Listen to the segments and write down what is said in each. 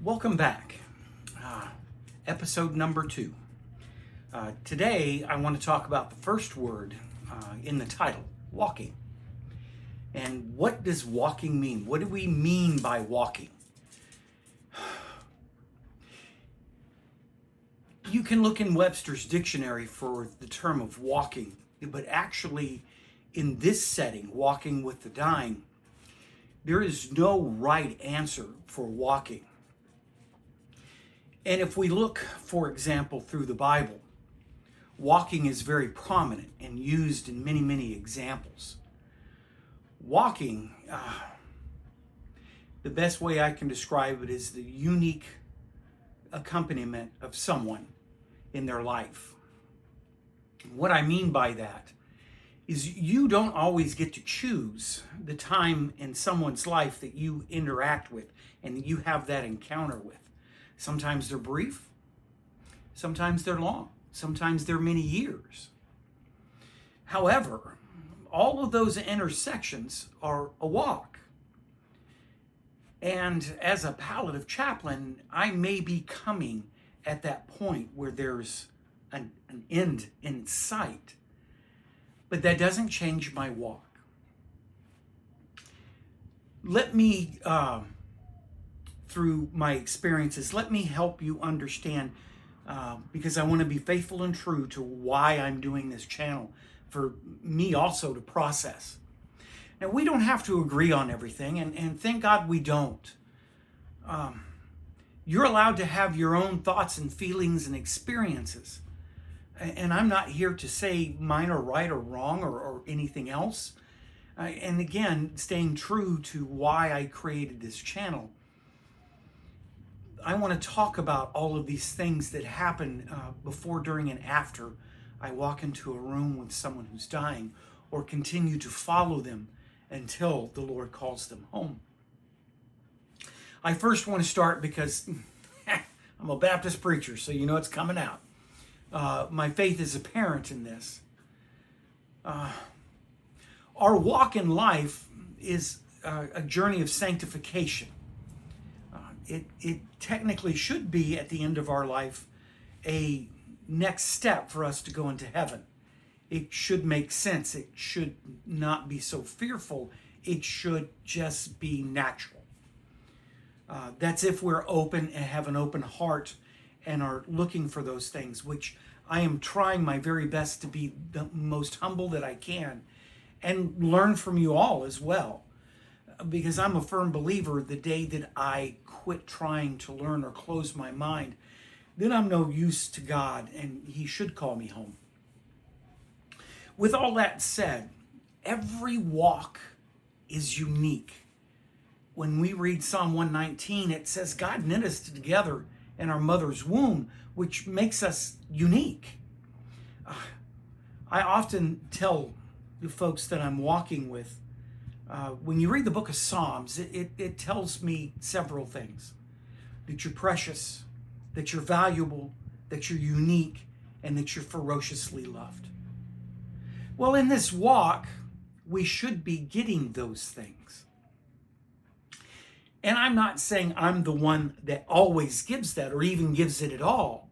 Welcome back. Episode number 2. Today, I want to talk about the first word in the title, walking. And what does walking mean? What do we mean by walking? You can look in Webster's dictionary for the term of walking, but actually, in this setting, walking with the dying, there is no right answer for walking. And if we look, for example, through the Bible, walking is very prominent and used in many, many examples. Walking, the best way I can describe it is the unique accompaniment of someone in their life. What I mean by that is you don't always get to choose the time in someone's life that you interact with and that you have that encounter with. Sometimes they're brief, sometimes they're long, sometimes they're many years. However, all of those intersections are a walk. And as a palliative chaplain, I may be coming at that point where there's an end in sight, but that doesn't change my walk. Let me, through my experiences, let me help you understand, because I want to be faithful and true to why I'm doing this channel, for me also to process. Now, we don't have to agree on everything, and thank God we don't. You're allowed to have your own thoughts and feelings and experiences. And I'm not here to say mine are right or wrong or anything else. And again, staying true to why I created this channel, I want to talk about all of these things that happen before, during, and after I walk into a room with someone who's dying, or continue to follow them until the Lord calls them home. I first want to start because I'm a Baptist preacher, so you know it's coming out. My faith is apparent in this. Our walk in life is a journey of sanctification. It technically should be, at the end of our life, a next step for us to go into heaven. It should make sense. It should not be so fearful. It should just be natural. That's if we're open and have an open heart and are looking for those things, which I am trying my very best to be the most humble that I can and learn from you all as well. Because I'm a firm believer, the day that I quit trying to learn or close my mind, then I'm no use to God, and He should call me home. With all that said, every walk is unique. When we read Psalm 119, it says God knit us together in our mother's womb, which makes us unique. I often tell the folks that I'm walking with, when you read the book of Psalms, it tells me several things. That you're precious, that you're valuable, that you're unique, and that you're ferociously loved. Well, in this walk, we should be getting those things. And I'm not saying I'm the one that always gives that or even gives it at all,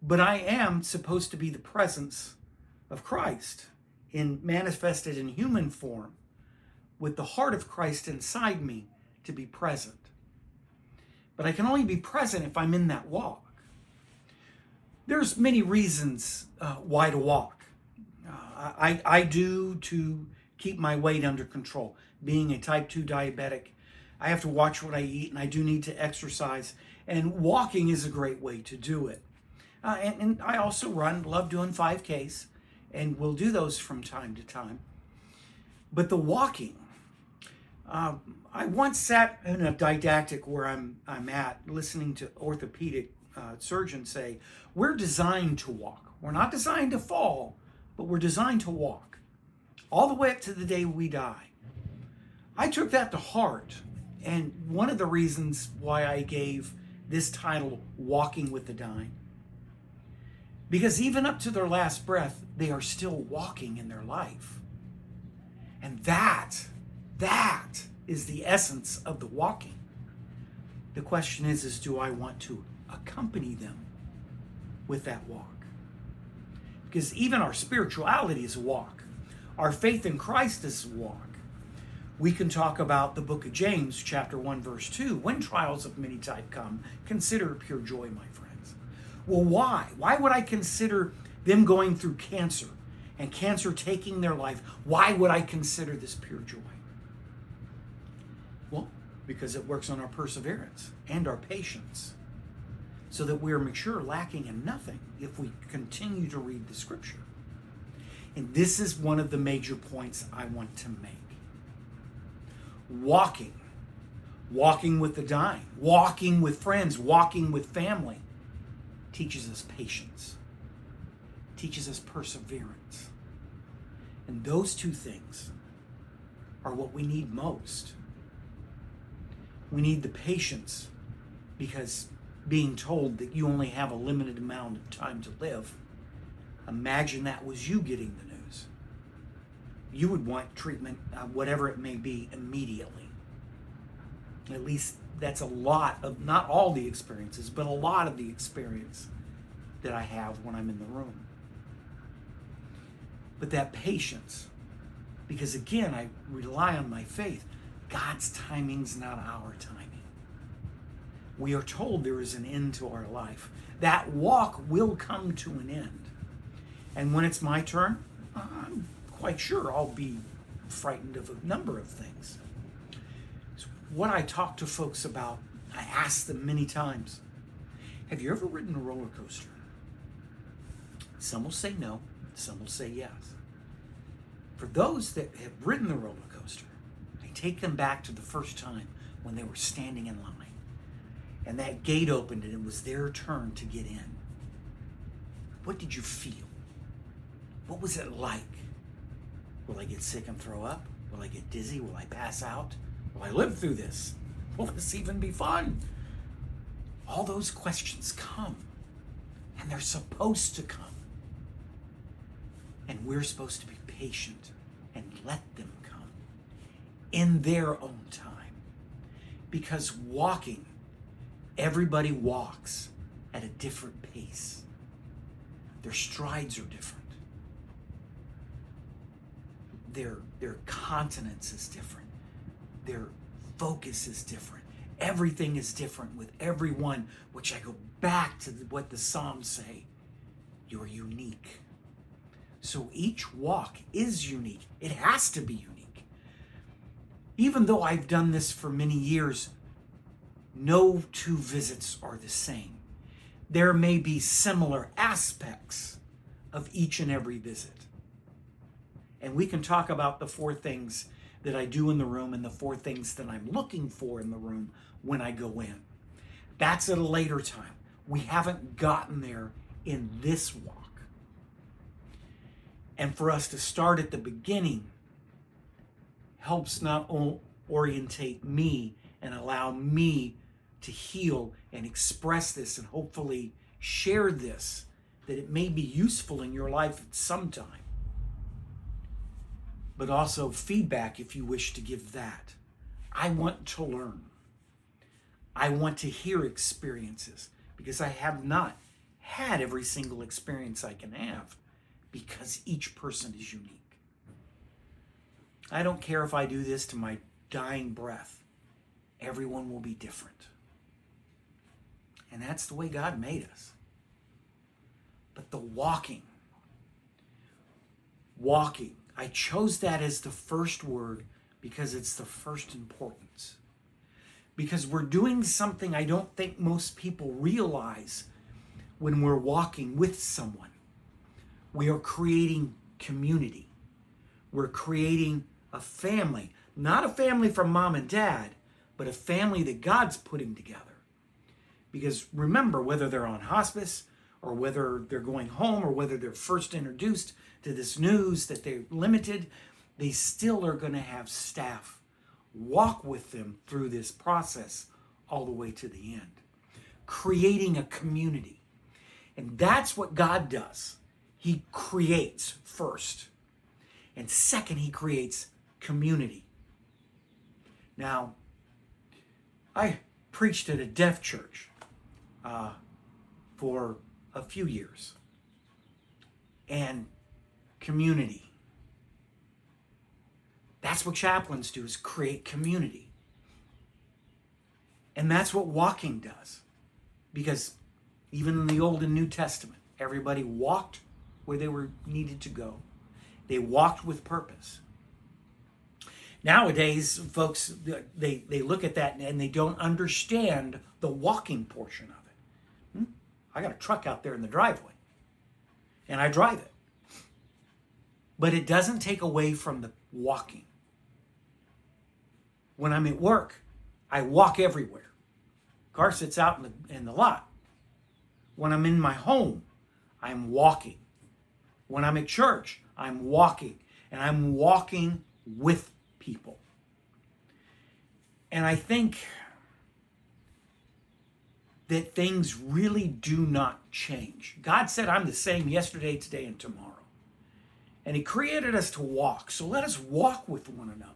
but I am supposed to be the presence of Christ manifested in human form, with the heart of Christ inside me to be present. But I can only be present if I'm in that walk. There's many reasons why to walk. I do to keep my weight under control. Being a type 2 diabetic, I have to watch what I eat, and I do need to exercise. And walking is a great way to do it. And I also love doing 5Ks, and we'll do those from time to time. But the walking, I once sat in a didactic where I'm at, listening to orthopedic surgeons say, we're designed to walk. We're not designed to fall, but we're designed to walk all the way up to the day we die. I took that to heart. And one of the reasons why I gave this title, Walking with the Dying, because even up to their last breath, they are still walking in their life. And that is the essence of the walking. The question is do I want to accompany them with that walk? Because even our spirituality is a walk. Our faith in Christ is a walk. We can talk about the book of James, chapter 1, verse 2. When trials of many type come, consider it pure joy, my friends. Well, why? Why would I consider them going through cancer and cancer taking their life? Why would I consider this pure joy? Well, because it works on our perseverance and our patience, so that we are mature, lacking in nothing, if we continue to read the scripture. And this is one of the major points I want to make. Walking with the dying, walking with friends, walking with family, teaches us patience, teaches us perseverance. And those two things are what we need most. We need the patience, because being told that you only have a limited amount of time to live, imagine that was you getting the news. You would want treatment, whatever it may be, immediately. At least that's a lot of, not all the experiences, but a lot of the experience that I have when I'm in the room. But that patience, because again, I rely on my faith. God's timing's not our timing. We are told there is an end to our life. That walk will come to an end. And when it's my turn, I'm quite sure I'll be frightened of a number of things. So what I talk to folks about, I ask them many times, have you ever ridden a roller coaster? Some will say no, some will say yes. For those that have ridden the roller coaster, I take them back to the first time when they were standing in line. And that gate opened and it was their turn to get in. What did you feel? What was it like? Will I get sick and throw up? Will I get dizzy? Will I pass out? Will I live through this? Will this even be fun? All those questions come, and they're supposed to come. And we're supposed to be patient and let them come in their own time. Because walking, everybody walks at a different pace. Their strides are different. Their continence is different. Their focus is different. Everything is different with everyone, which I go back to what the Psalms say. You're unique. So each walk is unique. It has to be unique. Even though I've done this for many years, no two visits are the same. There may be similar aspects of each and every visit. And we can talk about the 4 things that I do in the room and the 4 things that I'm looking for in the room when I go in. That's at a later time. We haven't gotten there in this walk. And for us to start at the beginning helps not orientate me and allow me to heal and express this and hopefully share this, that it may be useful in your life at some time. But also feedback if you wish to give that. I want to learn. I want to hear experiences, because I have not had every single experience I can have, because each person is unique. I don't care if I do this to my dying breath. Everyone will be different. And that's the way God made us. But the walking, I chose that as the first word because it's the first importance. Because we're doing something I don't think most people realize when we're walking with someone. We are creating community. We're creating a family. Not a family from mom and dad, but a family that God's putting together. Because remember, whether they're on hospice or whether they're going home or whether they're first introduced to this news that they're limited, they still are going to have staff walk with them through this process all the way to the end. Creating a community. And that's what God does. He creates first. And second, he creates community. Now, I preached at a deaf church for a few years. And community. That's what chaplains do, is create community. And that's what walking does. Because even in the Old and New Testament, everybody walked where they were needed to go. They walked with purpose. Nowadays, folks, they look at that and they don't understand the walking portion of it. I got a truck out there in the driveway, and I drive it. But it doesn't take away from the walking. When I'm at work, I walk everywhere. Car sits out in the lot. When I'm in my home, I'm walking. When I'm at church, I'm walking. And I'm walking with people. And I think that things really do not change. God said, I'm the same yesterday, today, and tomorrow. And he created us to walk. So let us walk with one another.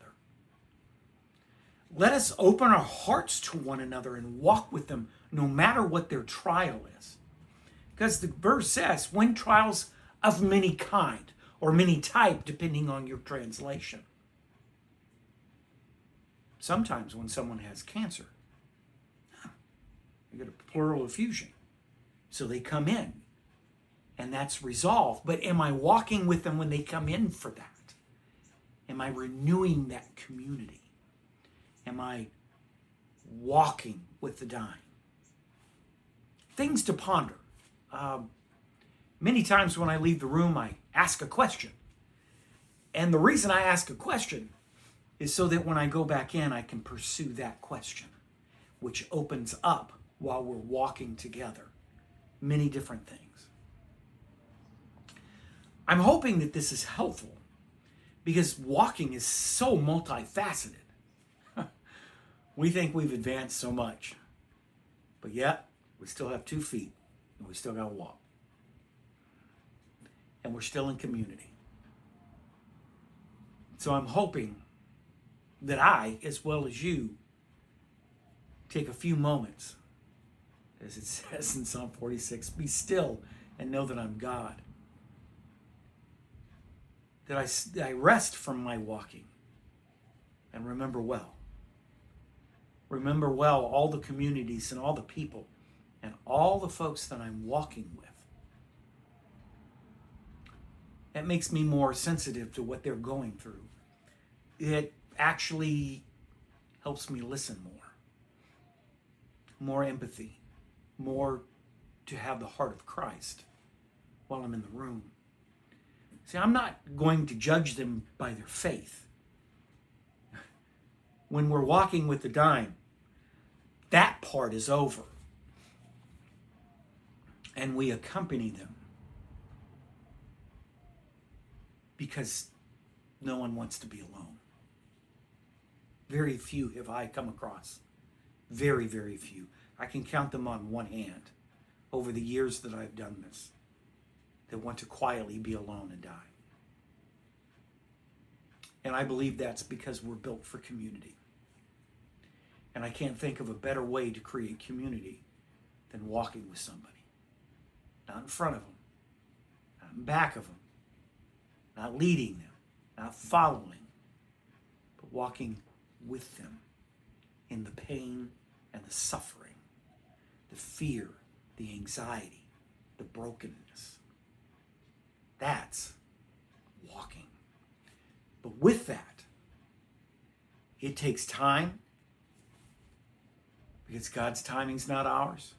Let us open our hearts to one another and walk with them no matter what their trial is. Because the verse says, when trials of many kind, or many type, depending on your translation. Sometimes when someone has cancer, you get a pleural effusion. So they come in, and that's resolved. But am I walking with them when they come in for that? Am I renewing that community? Am I walking with the dying? Things to ponder. Many times when I leave the room, I ask a question. And the reason I ask a question is so that when I go back in, I can pursue that question, which opens up while we're walking together many different things. I'm hoping that this is helpful because walking is so multifaceted. We think we've advanced so much, but yet we still have 2 feet and we still got to walk. And we're still in community. So I'm hoping that I, as well as you, take a few moments, as it says in Psalm 46, be still and know that I'm God. That I rest from my walking and remember well. Remember well all the communities and all the people and all the folks that I'm walking with. That makes me more sensitive to what they're going through. It actually helps me listen more empathy, more to have the heart of Christ while I'm in the room. See, I'm not going to judge them by their faith. When we're walking with the dying, that part is over. And we accompany them. Because no one wants to be alone. Very few have I come across. Very, very few. I can count them on one hand over the years that I've done this, that want to quietly be alone and die. And I believe that's because we're built for community. And I can't think of a better way to create community than walking with somebody. Not in front of them, not in back of them, not leading them, not following, but walking with them in the pain and the suffering, the fear, the anxiety, the brokenness. That's walking. But with that, it takes time, because God's timing's not ours,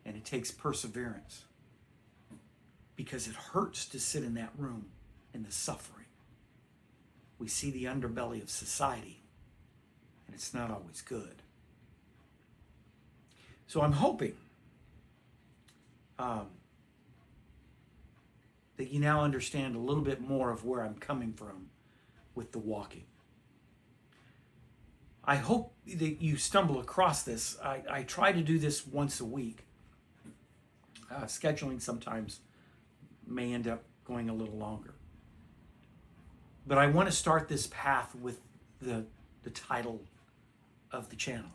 and it takes perseverance, because it hurts to sit in that room in the suffering. We see the underbelly of society, and it's not always good. So I'm hoping that you now understand a little bit more of where I'm coming from with the walking. I hope that you stumble across this. I try to do this once a week. Scheduling sometimes may end up going a little longer. But I want to start this path with the title of the channel.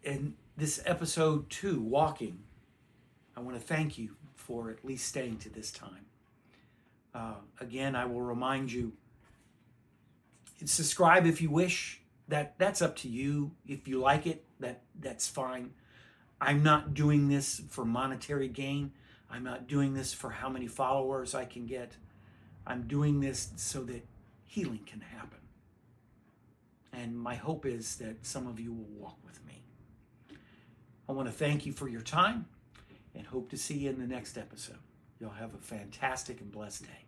in this episode 2, Walking, I want to thank you for at least staying to this time. Again, I will remind you, subscribe if you wish. That's up to you. If you like it, that's fine. I'm not doing this for monetary gain. I'm not doing this for how many followers I can get. I'm doing this so that healing can happen. And my hope is that some of you will walk with me. I want to thank you for your time and hope to see you in the next episode. You'll have a fantastic and blessed day.